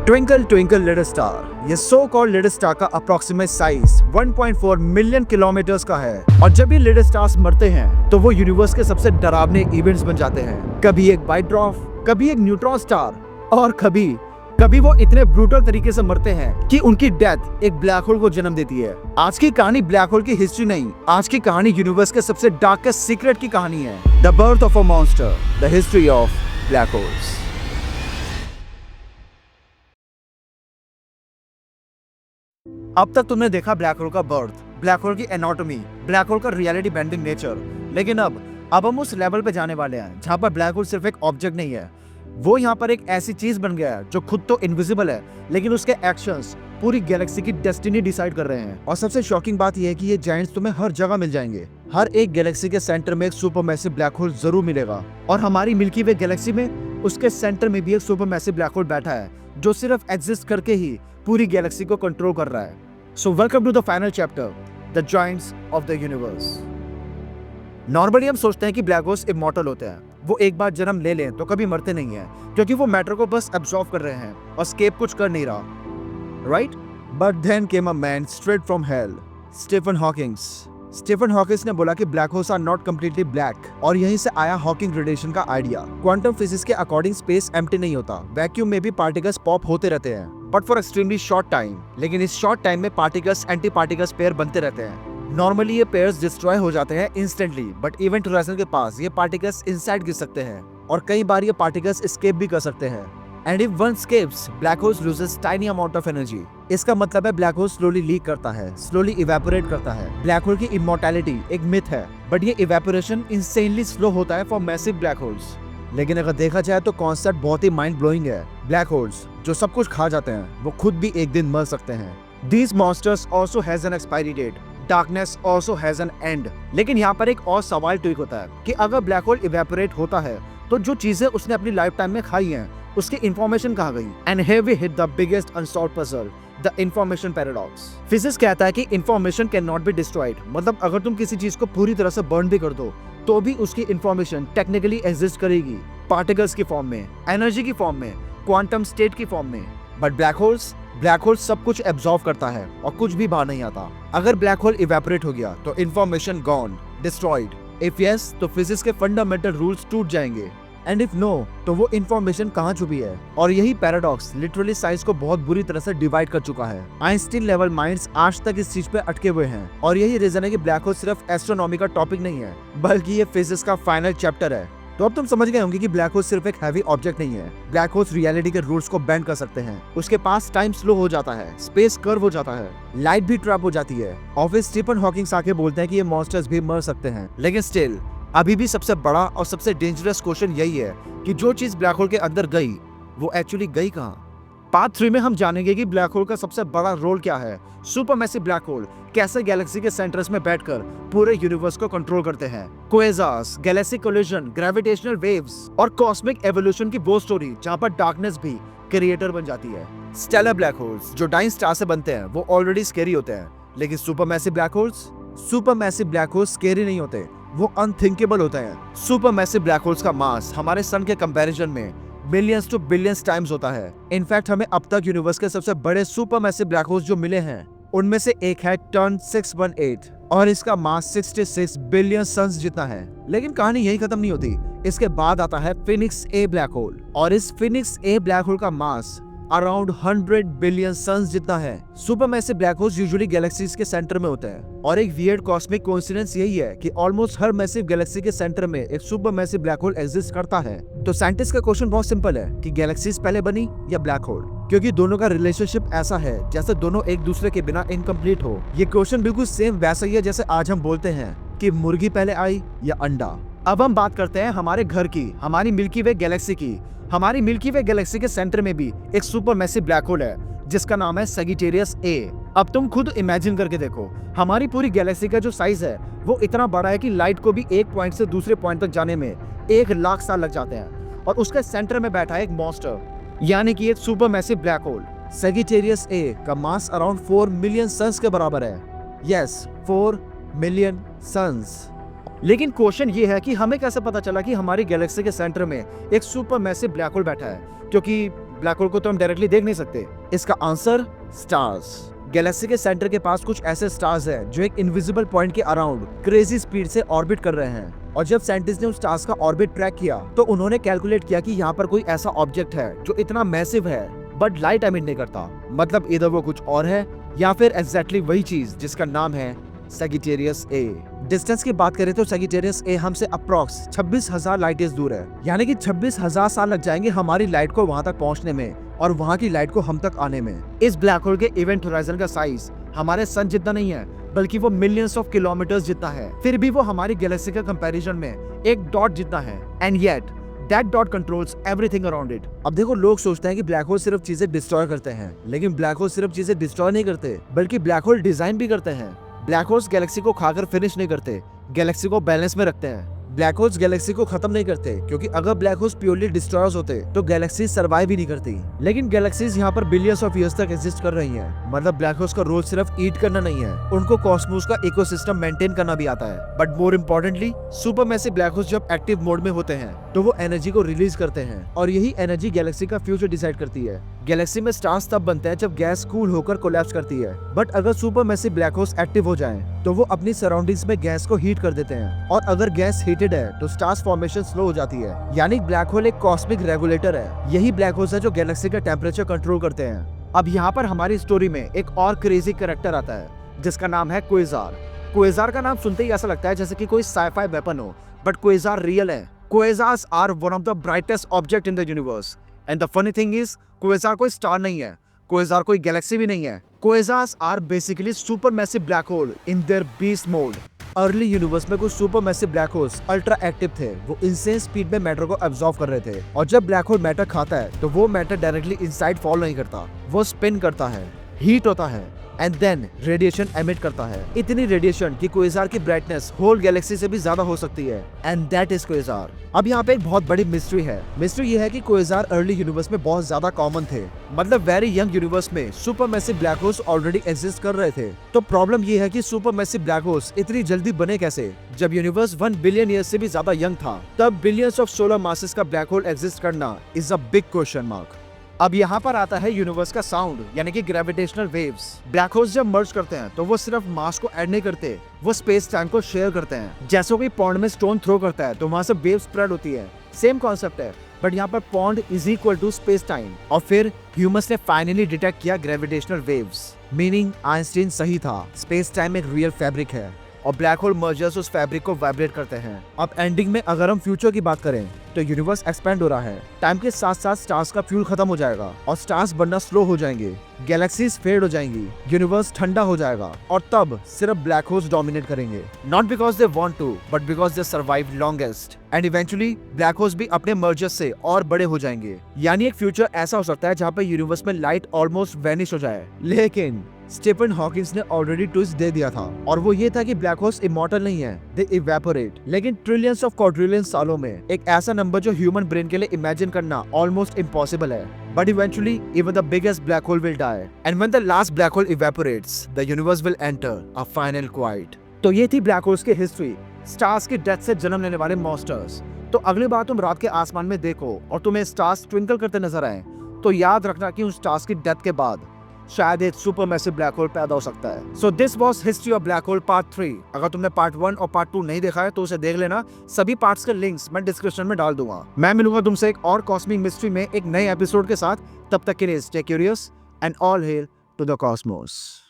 Twinkle twinkle little star, ये so called little star का approximate size 1.4 million kilometres का है। और जब ये लिटिल स्टार्स मरते हैं तो वो यूनिवर्स के सबसे डरावने इवेंट्स बन जाते हैं। कभी एक वाइट ड्वार्फ, कभी एक न्यूट्रॉन स्टार, और कभी वो इतने ब्रूटल तरीके से मरते हैं कि उनकी डेथ एक ब्लैक होल को जन्म देती है। आज की कहानी ब्लैक होल की हिस्ट्री नहीं, आज की कहानी यूनिवर्स के सबसे डार्केस्ट सीक्रेट की कहानी है। The birth of a monster, the history of black holes. अब तक तुमने देखा ब्लैक होल का बर्थ, ब्लैक होल की एनाटॉमी, ब्लैक होल का रियलिटी बेंडिंग नेचर, लेकिन अब हम उस लेवल पे जाने वाले हैं जहाँ पर ब्लैक होल सिर्फ एक ऑब्जेक्ट नहीं है, वो यहाँ पर एक ऐसी चीज बन गया है जो खुद तो इनविजिबल है, लेकिन उसके एक्शंस पूरी गैलेक्सी की डेस्टिनी डिसाइड कर रहे हैं। और सबसे शॉकिंग बात यह है कि ये जायंट्स तुम्हें हर जगह मिल जाएंगे। हर एक गैलेक्सी के सेंटर में एक सुपरमैसिव ब्लैक होल जरूर मिलेगा, और हमारी मिल्की वे गैलेक्सी में उसके सेंटर में भी एक सुपरमैसिव ब्लैक होल बैठा है जो सिर्फ एग्जिस्ट करके ही पूरी गैलेक्सी को कंट्रोल कर रहा है। So welcome to the final chapter, the giants of the universe. Normally हम सोचते हैं कि ब्लैक होल्स इमॉर्टल होते हैं, वो एक बार जन्म ले लें तो कभी मरते नहीं हैं, क्योंकि वो मैटर को बस एब्जॉर्ब कर रहे हैं और एस्केप कुछ कर नहीं रहा, right? But then came a man straight from hell, Stephen Hawkings. Stephen Hawkings ने बोला कि black holes are not completely black, और यहीं से आया हॉकिंग रेडिएशन का आइडिया। क्वांटम फिजिक्स के अकॉर्डिंग स्पेस एम्प्टी नहीं होता, वैक्यूम में भी पार्टिकल्स पॉप होते रहते हैं, but for extremely short time. लेकिन इस शॉर्ट टाइम में पार्टिकल्स एंटी पार्टिकल्स पेयर बनते रहते हैं। नॉर्मली ये पेयर्स डिस्ट्रॉय हो जाते हैं इंस्टेंटली, बट इवेंट होराइजन के पास ये पार्टिकल्स इनसाइड गिर सकते हैं, और कई बार ये पार्टिकल्स एस्केप भी कर सकते हैं। And if one escapes, black hole loses tiny amount of energy. इसका मतलब है ब्लैक होल स्लोली लीक करता है, स्लोली इवेपोरेट करता है। ब्लैक होल की इमॉर्टैलिटी एक मिथ है, बट ये इवेपोरेशन इंसेनली स्लो होता है फॉर मैसिव ब्लैक होल्स। लेकिन अगर देखा जाए तो कॉन्सेप्ट बहुत ही माइंड ब्लोइंग है। ब्लैक होल्स जो सब कुछ खा जाते हैं, वो खुद भी एक दिन मर सकते हैं। These monsters also has an expiry date. Darkness also has an end. लेकिन यहाँ पर एक और सवाल ट्विक होता है कि अगर ब्लैक होल इवेपोरेट होता है तो जो चीजें उसने अपनी लाइफ टाइम में खाई हैं, उसकी इंफॉर्मेशन कहाँ गई? And here we hit the biggest unsolved puzzle, the information paradox. Physics कहता है कि information can not be destroyed, मतलब अगर तुम किसी चीज को पूरी तरह से बर्न भी कर दो तो भी उसकी इंफॉर्मेशन टेक्निकली एग्जिस्ट करेगी, पार्टिकल्स की फॉर्म में, एनर्जी की फॉर्म में, क्वांटम स्टेट की फॉर्म में। बट ब्लैक होल सब कुछ एब्जॉर्ब करता है और कुछ भी बाहर नहीं आता। अगर ब्लैक होल इवेपोरेट हो गया तो information gone, destroyed. If yes, तो फिजिक्स के फंडामेंटल रूल्स टूट जाएंगे, एंड इफ नो, तो वो इंफॉर्मेशन कहाँ छुपी है? और यही पैराडॉक्स लिटरली साइंस को बहुत बुरी तरह से डिवाइड कर चुका है। आइंस्टीन लेवल माइंड्स आज तक इस चीज पे अटके हुए हैं, और यही रीजन है कि ब्लैक होल सिर्फ एस्ट्रोनॉमी का टॉपिक नहीं है, बल्कि ये फिजिक्स का फाइनल चैप्टर है। तो अब तुम समझ गए होंगे कि ब्लैक होल सिर्फ एक हैवी ऑब्जेक्ट नहीं है। ब्लैक होल्स रियलिटी के रूल्स को बेंड कर सकते हैं। उसके पास टाइम स्लो हो जाता है, स्पेस कर्व हो जाता है, लाइट भी ट्रैप हो जाती है। और फिर स्टीफन हॉकिंग्स आके बोलते हैं कि ये मॉन्स्टर्स भी मर सकते हैं। लेकिन स्टिल अभी भी सबसे बड़ा और सबसे डेंजरस क्वेश्चन यही है कि जो चीज ब्लैक होल के अंदर गई, वो एक्चुअली गई कहाँ? पार्ट 3 में हम जानेंगे कि ब्लैक होल का सबसे बड़ा रोल क्या है, सुपरमैसिव ब्लैक होल कैसे गैलेक्सी के सेंटर्स में बैठकर पूरे यूनिवर्स को कंट्रोल करते हैं, क्वेज़ार्स, गैलेक्सी कोलिजन, ग्रेविटेशनल वेव्स और कॉस्मिक एवोल्यूशन की वो स्टोरी जहां पर डार्कनेस भी क्रिएटर बन जाती है। स्टेलर ब्लैक होल्स जो डाइन स्टार से बनते हैं वो ऑलरेडी स्केरी होते हैं, लेकिन सुपरमैसिव ब्लैक होल्स स्केरी नहीं होते, वो अनथिंकेबल होते हैं। सुपरमैसिव ब्लैक होल्स का मास हमारे सन के कंपैरिजन में मिलियंस टू बिलियंस टाइम्स होता है। इनफैक्ट हमें अब तक यूनिवर्स के सबसे बड़े सुपरमैसिव ब्लैक होल्स जो मिले हैं, उनमें से एक है टर्न 618, और इसका मास 66 बिलियन सन्स जितना है। लेकिन कहानी यही खत्म नहीं होती, इसके बाद आता है फिनिक्स ए ब्लैक होल, और इस फिनिक्स ए ब्लैक होल का मास अराउंड 100 बिलियन सन्स जितना है। Supermassive black holes usually galaxies के सेंटर में होते हैं, और एक वियर्ड कॉस्मिक कोइंसिडेंस यही है कि ऑलमोस्ट हर मैसिव गैलेक्सी के सेंटर में एक सुपरमैसिव ब्लैक होल एग्जिस्ट करता है। तो साइंटिस्ट का क्वेश्चन बहुत सिंपल है कि गैलेक्सीज पहले बनी या ब्लैक होल, क्योंकि दोनों का रिलेशनशिप ऐसा है जैसे दोनों एक दूसरे के बिना इनकम्प्लीट हो। ये क्वेश्चन बिल्कुल सेम वैसा ही है जैसे आज हम बोलते हैं कि मुर्गी पहले आई या अंडा। अब हम बात करते हैं हमारे घर की, हमारी मिल्की वे गैलेक्सी की। हमारी मिल्की वे गैलेक्सी के सेंटर में भी एक सुपरमैसिव ब्लैक होल है जिसका नाम है सैजिटेरियस ए। अब तुम खुद इमेजिन करके देखो, हमारी पूरी गैलेक्सी का जो साइज है वो इतना बड़ा है कि लाइट को भी एक पॉइंट से दूसरे पॉइंट तक जाने में 1 लाख साल लग जाते हैं, और उसके सेंटर में बैठा है एक मॉन्स्टर, यानी कि एक supermassive black hole. Sagittarius A का मास अराउंड 4 मिलियन सन्स के बराबर है। Yes, 4 million suns. लेकिन क्वेश्चन ये है कि हमें कैसे पता चला कि हमारी गैलेक्सी के सेंटर में एक सुपरमैसिव ब्लैक होल बैठा है, क्योंकि ब्लैक होल को तो हम डायरेक्टली देख नहीं सकते। इसका आंसर स्टार्स। गैलेक्सी के सेंटर के पास कुछ ऐसे स्टार्स हैं जो एक इनविजिबल पॉइंट के अराउंड क्रेजी स्पीड से ऑर्बिट कर रहे हैं। और जब साइंटिस्ट ने उस स्टार्स का ऑर्बिट ट्रैक किया तो उन्होंने कैलकुलेट किया कि यहाँ पर कोई ऐसा ऑब्जेक्ट है जो इतना मैसिव है बट लाइट एमिट नहीं करता। मतलब इधर वो कुछ और है या फिर एग्जैक्टली वही चीज जिसका नाम है सैजिटेरियस ए। डिस्टेंस की बात करें तो सैजिटेरियस ए हमसे अप्रॉक्स 26,000 लाइट ईयर्स दूर है, यानी कि 26,000 साल लग जाएंगे हमारी लाइट को वहां तक पहुंचने में और वहां की लाइट को हम तक आने में। इस ब्लैक होल के इवेंट होराइजन का साइज हमारे सन जितना नहीं है बल्कि वो मिलियंस ऑफ किलोमीटर्स जितना है। फिर भी वो हमारी गैलेक्सी के कंपैरिजन में एक डॉट जितना है। And yet that dot controls everything around it. अब देखो, लोग सोचते हैं कि ब्लैक होल सिर्फ चीजें डिस्ट्रॉय करते हैं, लेकिन ब्लैक होल सिर्फ चीजें डिस्ट्रॉय नहीं करते बल्कि ब्लैक होल डिजाइन भी करते हैं। ब्लैक होल्स गैलेक्सी को खाकर फिनिश नहीं करते, गैलेक्सी को बैलेंस में रखते हैं। ब्लैक होल्स गैलेक्सी को खत्म नहीं करते, क्योंकि अगर ब्लैक होल्स प्योरली डिस्ट्रॉयर्स होते तो गैलेक्सी सर्वाइव ही नहीं करती। लेकिन गैलेक्सीज यहाँ पर बिलियंस ऑफ ईयर्स तक एग्जिस्ट कर रही हैं। मतलब ब्लैक होल्स का रोल सिर्फ ईट करना नहीं है, उनको कॉस्मोस का इकोसिस्टम मेंटेन करना भी आता है। But more importantly, supermassive black holes जब एक्टिव मोड में होते हैं तो वो एनर्जी को रिलीज करते हैं और यही एनर्जी गैलेक्सी का फ्यूचर डिसाइड करती है। गैलेक्सी में स्टार्स तब बनते हैं जब गैस कूल होकर कोलैप्स करती है। बट अगर सुपरमैसिव ब्लैक होल्स एक्टिव हो जाएं, तो वो अपनी सराउंडिंग्स में गैस को हीट कर देते हैं और अगर गैस हीटेड है तो स्टार्स फॉर्मेशन स्लो हो जाती है। यानी ब्लैक होल एक कॉस्मिक रेगुलेटर है। यही ब्लैक होल्स है जो गैलेक्सी का टेम्परेचर कंट्रोल करते हैं। अब यहाँ पर हमारी स्टोरी में एक और क्रेजी कैरेक्टर आता है जिसका नाम है क्वेजार। क्वेजार का नाम सुनते ही ऐसा लगता है जैसे कि कोई साइफाई वेपन हो, बट क्वेजार रियल है। Quasars are one of the brightest object in the universe. And the funny thing is, quasar कोई स्टार नहीं है, क्वेजार कोई गैलेक्सी भी नहीं है। Quasars are basically supermassive black hole in their beast mode. Early universe में कुछ supermassive black holes ultra active थे। वो इंसेन स्पीड में मैटर को एब्जॉर्ब कर रहे थे और जब ब्लैक होल मैटर खाता है तो वो मैटर डायरेक्टली इनसाइड फॉल नहीं करता, वो स्पिन करता है, हीट होता है एंड देन रेडिएशन एमिट करता है। इतनी रेडिएशन कि क्वेजार की ब्राइटनेस होल गैलेक्सी से भी ज्यादा हो सकती है। And that is quasar. अब यहाँ पे एक बहुत बड़ी मिस्ट्री है। मिस्ट्री ये है कि क्वेजार अर्ली यूनिवर्स में बहुत ज्यादा कॉमन थे। मतलब वेरी यंग यूनिवर्स में supermassive black holes already exist कर रहे थे। तो प्रॉब्लम ये है कि सुपरमैसिव ब्लैक होल्स इतनी जल्दी बने कैसे? जब यूनिवर्स 1 बिलियन ईयर्स से भी ज्यादा यंग था, तब बिलियंस ऑफ सोलर मासेस का ब्लैक होल एग्जिस्ट करना is a big question mark. अब यहाँ पर आता है यूनिवर्स का साउंड, यानी कि ग्रेविटेशनल वेव्स। ब्लैक होल्स जब मर्ज करते हैं तो वो सिर्फ मास को ऐड नहीं करते, वो स्पेस टाइम को शेयर करते हैं। जैसे कोई पॉन्ड में स्टोन थ्रो करता है तो वहां से वेव स्प्रेड होती है, सेम कॉन्सेप्ट है। बट यहाँ पर pond is equal to space time. और फिर ह्यूमंस ने फाइनली डिटेक्ट किया ग्रेविटेशनल वेव्स, मीनिंग आइंस्टीन सही था, स्पेस टाइम एक रियल फैब्रिक है और ब्लैक होल मर्जर्स उस फैब्रिक को वाइब्रेट करते हैं। अब एंडिंग में अगर हम फ्यूचर की बात करें तो यूनिवर्स एक्सपेंड हो रहा है, टाइम के साथ साथ स्टार्स का फ्यूल खत्म हो जाएगा और स्टार्स बनना स्लो हो जाएंगे, गैलेक्सीज फेड हो जाएंगी, यूनिवर्स ठंडा हो जाएगा और तब सिर्फ ब्लैक होल्स डोमिनेट करेंगे। Not because they want to, but because they survive longest. And eventually black holes भी अपने मर्जर्स से और बड़े हो जाएंगे। यानी एक फ्यूचर ऐसा हो सकता है जहाँ पे यूनिवर्स में लाइट ऑलमोस्ट वैनिश हो जाए। लेकिन स्टीफन हॉकिंस ने ऑलरेडी ट्विस्ट दे दिया था और वो ये था कि ब्लैक होल्स इमॉर्टल नहीं है, दे इवेपोरेट। लेकिन ट्रिलियंस ऑफ क्वाड्रिलियंस सालों में एक ऐसा नंबर जो ह्यूमन ब्रेन के लिए इमेजिन करना ऑलमोस्ट इम्पॉसिबल है। But eventually, even the biggest black hole will die. And when the last black hole evaporates, the universe will enter a final quiet. तो ये थी ब्लैक होल्स की history, stars की death से जन्म लेने वाले मॉन्स्टर्स। तो अगली बार तुम रात के आसमान में देखो और तुम्हें स्टार्स ट्विंकल करते नजर आए, तो याद रखना कि उन स्टार्स की डेथ के बाद शायद एक सुपरमैसिव ब्लैक होल पैदा हो सकता है। So this was history of black hole part 3। अगर तुमने पार्ट 1 और पार्ट 2 नहीं देखा है तो उसे देख लेना, सभी पार्ट्स के लिंक्स मैं डिस्क्रिप्शन में डाल दूंगा। मैं मिलूंगा तुमसे एक और कॉस्मिक मिस्ट्री में एक नए एपिसोड के साथ। तब तक के लिए stay curious and all hail to the Cosmos.